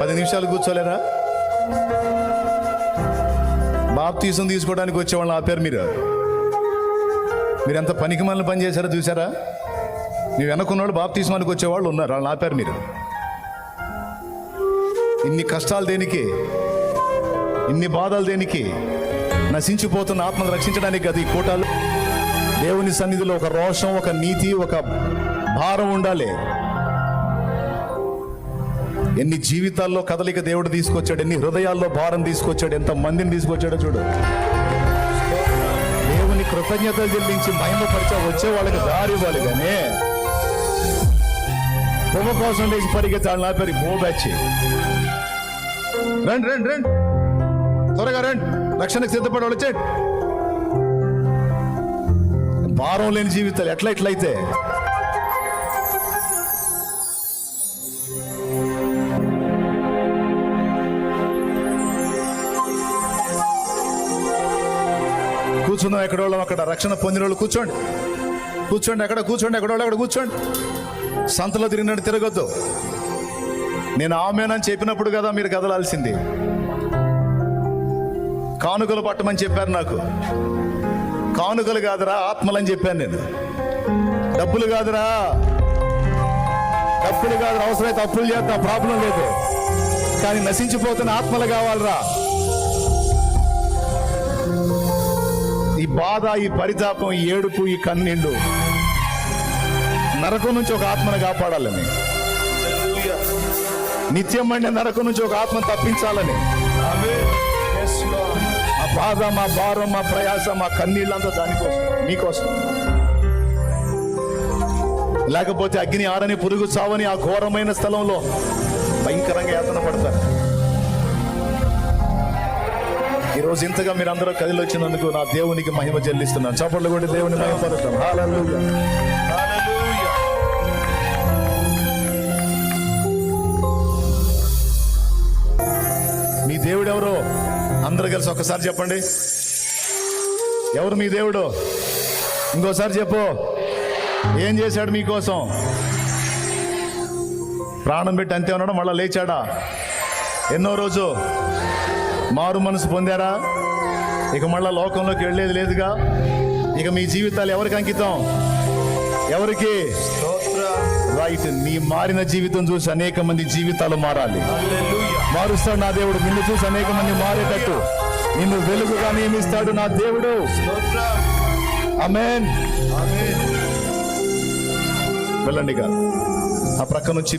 10 నిమిషాలు కూర్చోలేరా? బాప్తీసం తీసుకోవడానికి వచ్చేవాళ్ళని ఆపారు మీరు ఎంత పనికి మనల్ని పని చేశారో చూసారా? మీ వెనకున్నవాళ్ళు బాప్తీసానికి వచ్చేవాళ్ళు ఉన్నారు, వాళ్ళని ఆపారు మీరు. ఇన్ని కష్టాలు దేనికి? ఇన్ని బాధలు దేనికి? నశించిపోతున్న ఆత్మను రక్షించడానికి కదా ఈ కూటాలు. దేవుని సన్నిధిలో ఒక రోషం, ఒక నీతి, ఒక భారం ఉండాలి. ఎన్ని జీవితాల్లో కదలిక దేవుడు తీసుకొచ్చాడు, ఎన్ని హృదయాల్లో భారం తీసుకొచ్చాడు, ఎంత మందిని తీసుకొచ్చాడో చూడు. దేవుని కృతజ్ఞతలు చెల్లించి మహిమపరిచా వచ్చే వాళ్ళకి దారి ఇవ్వాలి. కానీ పొగ కోసం లేచి పరిగెత్తాడు నా పేరు పోబచ్చి. రండి రండి రండి, త్వరగా రండి, రక్షణకు సిద్ధపడి వచ్చేయండి. భారం లేని జీవితాలు ఎట్లయితే కూర్చుందాం. ఎక్కడ వాళ్ళం అక్కడ, రక్షణ పొందిన వాళ్ళు కూర్చోండి, అక్కడ కూర్చోండి, ఎక్కడ వాళ్ళు అక్కడ కూర్చోండి. సంతలో తిరిగినట్టు తిరగొద్దు. నేను ఆమేనని చెప్పినప్పుడు కదా మీరు కదలాల్సింది. కానుకలు పట్టమని చెప్పారు నాకు. కానుకలు కాదురా, ఆత్మలని చెప్పాను నేను. డబ్బులు కాదురా, అవసరమైతే అప్పులు చేస్తా, ప్రాబ్లం లేదు. కానీ నశించిపోతున్న ఆత్మలు కావాలరా. ఈ బాధ, ఈ పరితాపం, ఈ ఏడుపు, ఈ కన్నీళ్ళు, నరకం నుంచి ఒక ఆత్మను కాపాడాలని, నిత్యం మండే నరకం నుంచి ఒక ఆత్మను తప్పించాలని. మా బాధ, మా భారం, మా ప్రయాస, మా కన్నీళ్ళంతా దానికోసం, మీకోసం. లేకపోతే అగ్ని ఆరని, పురుగు చావని ఆ ఘోరమైన స్థలంలో భయంకరంగా యాతన పడతారు. ఈరోజు ఇంతగా మీరు అందరూ కదిలి వచ్చినందుకు నా దేవునికి మహిమ చెల్లిస్తున్నాను. చప్పట్లు కొట్టి దేవుని మహిమపడతాం. హల్లెలూయా, హల్లెలూయా. మీ దేవుడు ఎవరో అందరూ కలిసి ఒక్కసారి చెప్పండి. ఎవరు మీ దేవుడు? ఇంకోసారి చెప్పు. ఏం చేశాడు మీకోసం? ప్రాణం పెట్టి అంతే ఉన్నాడు, మళ్ళా లేచాడా? ఎన్నో రోజు మారు మనసు పొందారా? ఇక మళ్ళా లోకంలోకి వెళ్ళేది లేదుగా. ఇక మీ జీవితాలు ఎవరికి అంకితం? ఎవరికి? రైట్. నీ మారిన జీవితం చూసి అనేక మంది జీవితాలు మారాలి. మారుస్తాడు నా దేవుడు. నిన్ను చూసి అనేక మంది మారేటట్టు నిన్ను వెలుగుగా నియమిస్తాడు నా దేవుడు. ఆమేన్. వెళ్ళండిగా. ఆ ప్రక్క నుంచి